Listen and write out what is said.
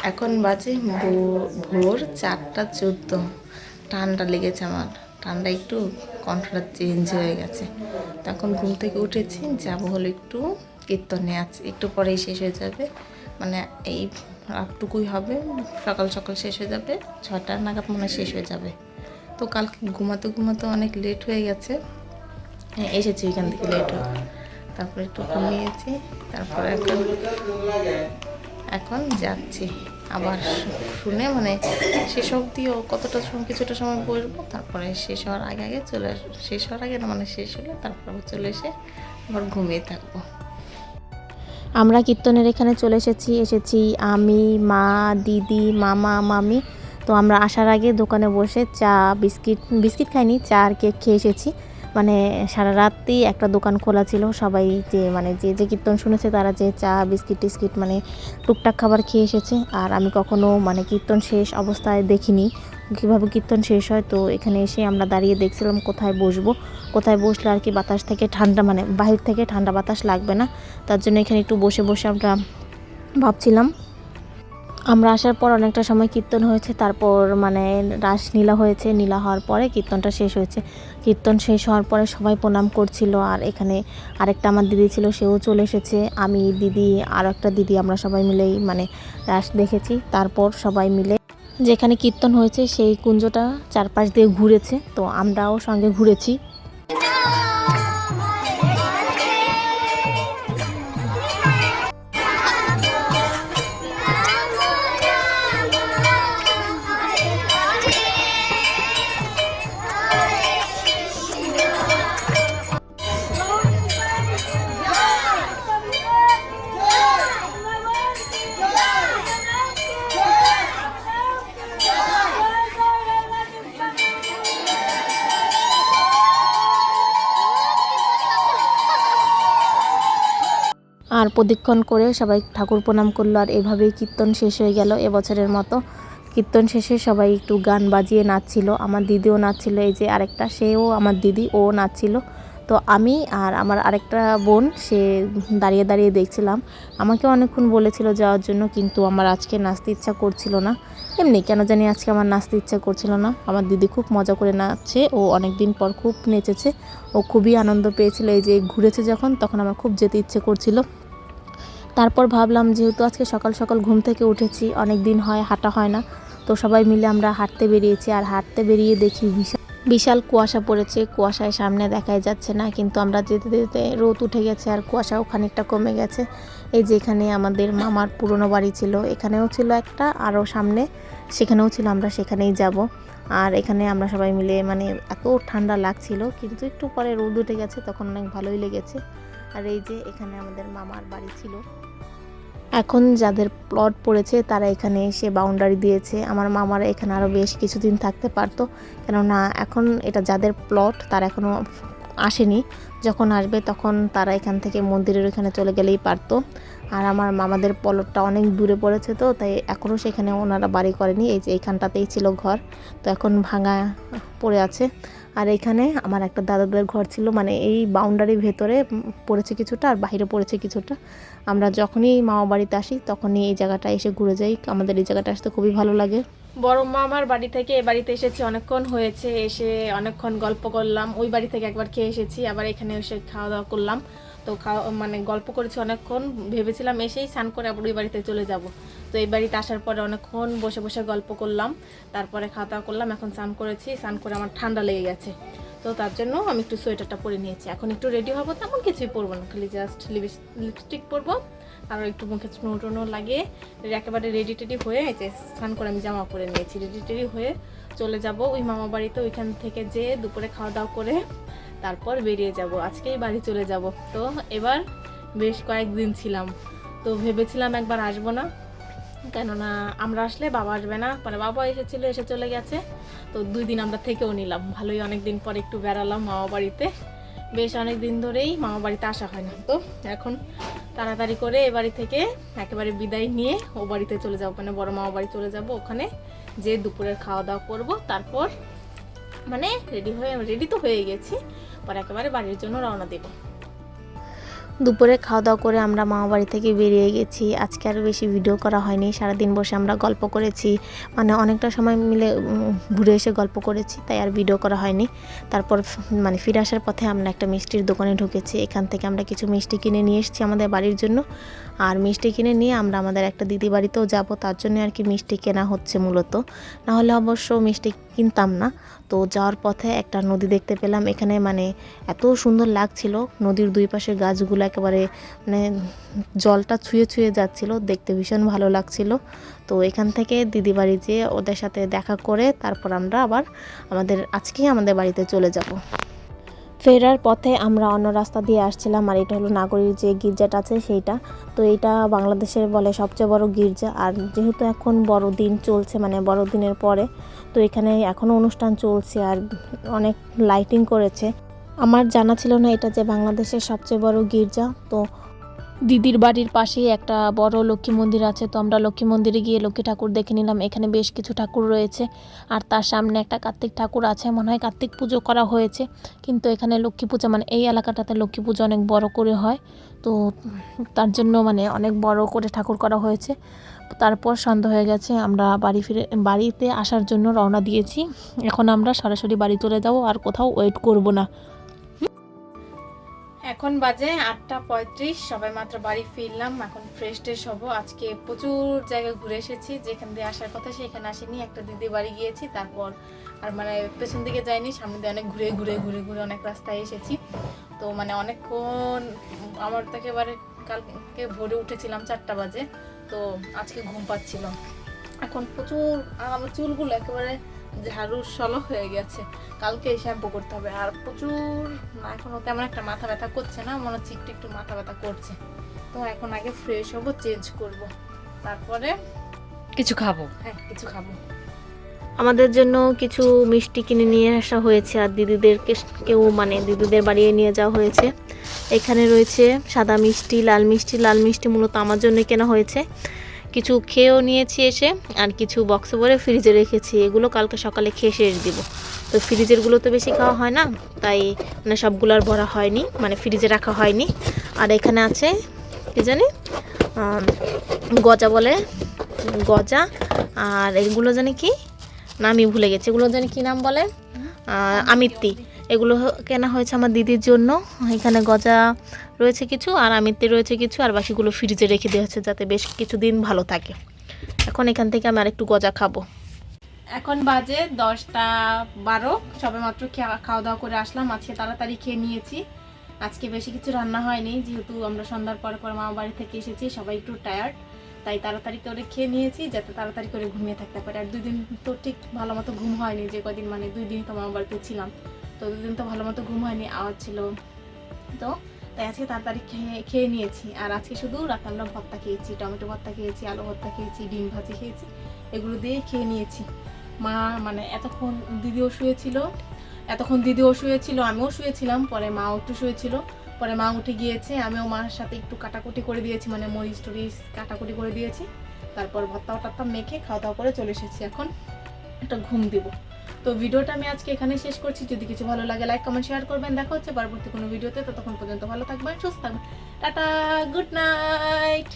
এখন বাজে ভোর 4:14। ঠান্ডা লেগেছে আমার, ঠান্ডা একটু কণ্ঠটা চেঞ্জ হয়ে গেছে। তখন ঘুম থেকে উঠেছি, যাবো হলো একটু কীর্তনে, আছে একটু পরেই শেষ হয়ে যাবে, মানে এই রাতটুকুই হবে, সকাল সকাল শেষ হয়ে যাবে, 6টা নাগাদ মনে হয় শেষ হয়ে যাবে। তো কালকে ঘুমাতে ঘুমাতে অনেক লেট হয়ে গেছে, এসেছি এখান থেকে লেট হয়ে, তারপরে একটু ঘুমিয়েছি, তারপরে এখন যাচ্ছি আবার শুনে, মানে শেষ অবধিও কতটা সময়, কিছুটা সময় বসবো, তারপরে শেষ হওয়ার আগে আগে শেষ হওয়ার আগে না, মানে শেষ হলে তারপর আবার চলে এসে আবার ঘুমিয়ে থাকবো। আমরা কীর্তনের এখানে চলে এসেছি আমি, মা, দিদি, মামা, মামি। তো আমরা আসার আগে দোকানে বসে চা বিস্কিট খাইনি, চা আর কেক খেয়ে এসেছি। মানে সারা রাতই একটা দোকান খোলা ছিল, সবাই যে কীর্তন শুনেছে তারা যে চা বিস্কিট টিস্কিট মানে টুকটাক খাবার খেয়ে এসেছে। আর আমি কখনো মানে কীর্তন শেষ অবস্থায় দেখিনি কীভাবে কীর্তন শেষ হয়। তো এখানে এসে আমরা দাঁড়িয়ে দেখছিলাম কোথায় বসলে আর কি বাতাস থেকে ঠান্ডা, মানে বাহির থেকে ঠান্ডা বাতাস লাগবে না, তার জন্য এখানে একটু বসে আমরা ভাবছিলাম। আমরা আসার পর অনেকটা সময় কীর্তন হয়েছে, তারপর মানে রাসলীলা হয়েছে, নীলা হওয়ার পরে কীর্তনটা শেষ হয়েছে। কীর্তন শেষ হওয়ার পরে সবাই প্রণাম করছিল, আর এখানে আরেকটা আমার দিদি ছিল, সেও চলে এসেছে। আমি, দিদি, আর একটা দিদি, আমরা সবাই মিলেই মানে রাস দেখেছি। তারপর সবাই মিলে যেখানে কীর্তন হয়েছে সেই কুঞ্জটা চারপাশ দিয়ে ঘুরেছে, তো আমরাও সঙ্গে ঘুরেছি। আর প্রদক্ষিণ করে সবাই ঠাকুর প্রণাম করলো, আর এভাবেই কীর্তন শেষ হয়ে গেল এবছরের মতো। কীর্তন শেষে সবাই একটু গান বাজিয়ে নাচছিল, আমার দিদিও নাচছিল, এই যে আরেকটা, সেও আমার দিদি, ও নাচছিল। তো আমি আর আমার আরেকটা বোন, সে দাঁড়িয়ে দাঁড়িয়ে দেখছিলাম। আমাকে অনেকক্ষণ বলেছিল যাওয়ার জন্য, কিন্তু আমার আজকে নাচতে ইচ্ছা করছিল না, এমনি কেন জানি আজকে আমার নাচতে ইচ্ছা করছিল না। আমার দিদি খুব মজা করে নাচছে, ও অনেক দিন পর খুব নেচেছে, ও খুবই আনন্দ পেয়েছিল। এই যে ঘুরেছে যখন, তখন আমার খুব যেতে ইচ্ছে করছিল। তারপর ভাবলাম যেহেতু আজকে সকাল সকাল ঘুম থেকে উঠেছি, অনেক দিন হয় হাঁটা হয় না, তো সবাই মিলে আমরা হাঁটতে বেরিয়েছি। আর হাঁটতে বেরিয়ে দেখি বিশাল কুয়াশা পড়েছে, কুয়াশায় সামনে দেখাই যাচ্ছে না, কিন্তু আমরা যেতে যেতে রোদ উঠে গেছে আর কুয়াশাও খানিকটা কমে গেছে। এই যে এখানে আমাদের মামার পুরনো বাড়ি ছিল, এখানেও ছিল একটা, আরও সামনে সেখানেও ছিল, আমরা সেখানেই যাব। আর এখানে আমরা সবাই মিলে মানে এত ঠান্ডা লাগছিল, কিন্তু একটু পরে রোদ উঠে গেছে, তখন অনেক ভালোই লেগেছে। আর এই যে এখানে আমাদের মামার বাড়ি ছিল, এখন যাদের প্লট পড়েছে তারা এখানে এসে বাউন্ডারি দিয়েছে। আমার মামারা এখানে আরও বেশ কিছুদিন থাকতে পারতো, কেননা এখন এটা যাদের প্লট তারা এখনও আসেনি, যখন আসবে তখন তারা এখান থেকে মন্দিরের এখানে চলে গেলেই পারতো। আর আমার মামাদের প্লটটা অনেক দূরে পড়েছে, তো তাই এখনও সেখানে ওনারা বাড়ি করেনি। এই যে এইখানটাতেই ছিল ঘর, তো এখন ভাঙা পড়ে আছে। আর এখানে আমার একটা দাদাদের ঘর ছিল, মানে এই বাউন্ডারির ভেতরে পড়েছে কিছুটা আর বাইরে পড়েছে কিছুটা। আমরা যখনই মামা বাড়িতে আসি তখনই এই জায়গাটা এসে ঘুরে যাই, আমাদের এই জায়গাটা আসতে খুবই ভালো লাগে। বড় মামার বাড়ি থেকে এই বাড়িতে এসেছি, অনেকক্ষণ হয়েছে, এসে অনেকক্ষণ গল্প করলাম। ওই বাড়ি থেকে একবার খেয়ে এসেছি, আবার এখানে এসে খাওয়া দাওয়া করলাম। তো মানে গল্প করেছি অনেকক্ষণ, ভেবেছিলাম এসেই স্নান করে আবার ওই বাড়িতে চলে যাব। তো এই বাড়িতে আসার পরে অনেকক্ষণ বসে বসে গল্প করলাম, তারপরে খাওয়া দাওয়া করলাম। এখন স্নান করেছি, স্নান করে আমার ঠান্ডা লেগে গেছে, তো তার জন্য আমি একটু সোয়েটারটা পরে নিয়েছি। এখন একটু রেডি হবো, তেমন কিছুই পরবো না, খালি জাস্ট লিপস্টিক পরবো আর একটু মুখে স্নো টোনো লাগিয়ে একেবারে রেডি টেডি হয়ে, এই যে স্নান করে আমি জামা পরে নিয়েছি, রেডি টেডি হয়ে চলে যাব ওই মামা বাড়িতে। ওইখান থেকে যে দুপুরে খাওয়া দাওয়া করে তারপর বেরিয়ে যাব, আজকেই বাড়ি চলে যাব। তো এবার বেশ কয়েকদিন ছিলাম, তো ভেবেছিলাম একবার আসবো না, কেননা আমরা আসলে বাবা আসবে না, মানে বাবা এসেছিলো, এসে চলে গেছে, তো 2 দিন আমরা থেকেও নিলাম। ভালোই অনেক দিন পর একটু বেড়ালাম মামা বাড়িতে, বেশ অনেক দিন ধরেই মামা বাড়িতে আসা হয় না। তো এখন তাড়াতাড়ি করে এ বাড়ি থেকে একেবারে বিদায় নিয়ে ও বাড়িতে চলে যাবো, মানে বড় মামা বাড়ি চলে যাব। ওখানে যে দুপুরের খাওয়া দাওয়া করবো, তারপর মানে রেডি তো হয়ে গেছি, পরে একেবারে বাড়ির জন্য রওনা দেব। দুপুরে খাওয়া দাওয়া করে আমরা মামা বাড়ি থেকে বেরিয়ে গেছি। আজকে আর বেশি ভিডিও করা হয়নি, সারাদিন বসে আমরা গল্প করেছি, মানে অনেকটা সময় মিলে ঘুরে এসে গল্প করেছি, তাই আর ভিডিও করা হয়নি। তারপর মানে ফিরে আসার পথে আমরা একটা মিষ্টির দোকানে ঢুকেছি, এখান থেকে আমরা কিছু মিষ্টি কিনে নিয়ে এসেছি আমাদের বাড়ির জন্য। আর মিষ্টি কিনে নিয়ে আমরা আমাদের একটা দিদি বাড়িতেও যাব, তার জন্য আর কি মিষ্টি কেনা হচ্ছে মূলত, নাহলে অবশ্য মিষ্টি কিনতাম না। তো যাওয়ার পথে একটা নদী দেখতে পেলাম, এখানে মানে এত সুন্দর লাগছিল, নদীর দুই পাশে গাছগুলো একেবারে মানে জলটা ছুঁয়ে ছুঁয়ে যাচ্ছিল, দেখতে ভীষণ ভালো লাগছিল। তো এখান থেকে দিদি বাড়ি যেয়ে ওদের সাথে দেখা করে তারপর আমরা আবার আজকেই আমাদের বাড়িতে চলে যাব। ফেরার পথে আমরা অন্য রাস্তা দিয়ে আসছিলাম, আর এটা হলো নাগরীর যে গির্জাটা আছে সেইটা। তো এইটা বাংলাদেশের বলে সবচেয়ে বড় গির্জা। আর যেহেতু এখন বড়দিন চলছে, মানে বড়দিনের পরে, তো এখানে এখনও অনুষ্ঠান চলছে আর অনেক লাইটিং করেছে। আমার জানা ছিল না এটা যে বাংলাদেশের সবচেয়ে বড় গির্জা। তো দিদির বাড়ির পাশেই একটা বড় লক্ষ্মী মন্দির আছে, তো আমরা লক্ষ্মী মন্দিরে গিয়ে লক্ষ্মী ঠাকুর দেখে নিলাম। এখানে বেশ কিছু ঠাকুর রয়েছে, আর তার সামনে একটা কার্তিক ঠাকুর আছে, মনে হয় কার্তিক পুজো করা হয়েছে। কিন্তু এখানে লক্ষ্মী পূজা, মানে এই এলাকাটাতে লক্ষ্মী পুজো অনেক বড় করে হয়, তো তার জন্য মানে অনেক বড় করে ঠাকুর করা হয়েছে। তারপর সন্ধ্যা হয়ে গেছে, আমরা বাড়িতে আসার জন্য রওনা দিয়েছি। এখন আমরা সরাসরি বাড়ি চলে যাব, আর কোথাও ওয়েট করব না। এখন বাজে 8:35, সবাই মাত্র বাড়ি ফিরলাম। এখন ফ্রেশ ট্রেশ হবো। আজকে প্রচুর জায়গায় ঘুরে এসেছি, যেখান দিয়ে আসার কথা সেখানে আসিনি। একটা দিদি বাড়ি গিয়েছি, তারপর আর মানে পেছন দিকে যাইনি, সামনে দিয়ে অনেক ঘুরে ঘুরে ঘুরে ঘুরে অনেক রাস্তায় এসেছি। তো মানে অনেকক্ষণ, আমার তো একেবারে কালকে ভোরে উঠেছিলাম 4টা বাজে, তো আজকে ঘুম পাচ্ছিল। এখন প্রচুর, আর আমার চুলগুলো একেবারে ঝাড়ুর সলো হয়ে গেছে, কালকে শ্যাম্পু করতে হবে। আর প্রচুর, এখনও তেমন একটা মাথা ব্যথা করছে না, মনে হচ্ছে একটু একটু মাথা ব্যথা করছে। তো এখন আগে ফ্রেশ হবো, চেঞ্জ করব, তারপরে কিছু খাবো। হ্যাঁ কিছু খাবো। আমাদের জন্য কিছু মিষ্টি কিনে নিয়ে আসা হয়েছে, আর দিদিদেরকেও মানে দিদিদের বাড়িয়ে নিয়ে যাওয়া হয়েছে। এখানে রয়েছে সাদা মিষ্টি, লাল মিষ্টি। লাল মিষ্টি মূলত আমার জন্য কেনা হয়েছে, কিছু খেয়েও নিয়েছি এসে, আর কিছু বক্সে ভরে ফ্রিজে রেখেছি। এগুলো কালকে সকালে খেয়ে শেষ দিব। তো ফ্রিজেরগুলো তো বেশি খাওয়া হয় না, তাই মানে সবগুলো আর ভরা হয়নি, মানে ফ্রিজে রাখা হয়নি। আর এখানে আছে কি জানি গজা বলে, গজা। আর এগুলো জানি কি নামই ভুলে গেছি, এগুলো জানি কি নাম বলে, আমিত্তি। এগুলো কেনা হয়েছে আমার দিদির জন্য। এখানে গজা রয়েছে কিছু, আর আমিত্তি রয়েছে কিছু, আর বাকিগুলো ফ্রিজে রেখে দেওয়া হচ্ছে যাতে বেশ কিছুদিন ভালো থাকে। এখন এখান থেকে আমি আরেকটু গজা খাবো। এখন বাজে 10:12, সবে মাত্র খাওয়া দাওয়া করে আসলাম। আজকে তাড়াতাড়ি খেয়ে নিয়েছি, আজকে বেশি কিছু রান্না হয়নি, যেহেতু আমরা সন্ধ্যার পর মামা বাড়ি থেকে এসেছি, সবাই একটু টায়ার্ড, তাই তাড়াতাড়ি করে খেয়ে নিয়েছি যাতে তাড়াতাড়ি করে ঘুমিয়ে থাকতে পারে। আর 2 দিন তো ঠিক ভালো মতো ঘুম হয়নি, যে কদিন মানে 2 দিন তো মামা বাড়িতে ছিলাম, তো 2 দিন তো ভালো মতো ঘুম হয়নি, আওয়াজ ছিল, তো তাই আজকে তাড়াতাড়ি খেয়ে নিয়েছি। আর আজকে শুধু রাতে আমরা ভর্তা খেয়েছি, টমেটো ভর্তা খেয়েছি, আলু ভর্তা খেয়েছি, ডিম ভাজি খেয়েছি, এগুলো দিয়েই খেয়ে নিয়েছি। মা মানে এতক্ষণ দিদিও শুয়েছিল, আমিও শুয়েছিলাম, পরে মাও একটু শুয়েছিল, পরে মা উঠে গিয়েছে, আমিও মার সাথে একটু কাটাকুটি করে দিয়েছি, মানে মরিচ টরিচ কাটাকুটি করে দিয়েছি। তারপর ভর্তা টর্তা মেখে খাওয়া দাওয়া করে চলে এসেছি, এখন একটা ঘুম দিব। তো ভিডিওটা আমি আজকে এখানে শেষ করছি। যদি কিছু ভালো লাগে লাইক কমেন্ট শেয়ার করবেন। দেখা হচ্ছে পরবর্তী কোনো ভিডিওতে, ততক্ষণ পর্যন্ত ভালো থাকবেন, সুস্থ থাকবেন, টাটা, গুড নাইট।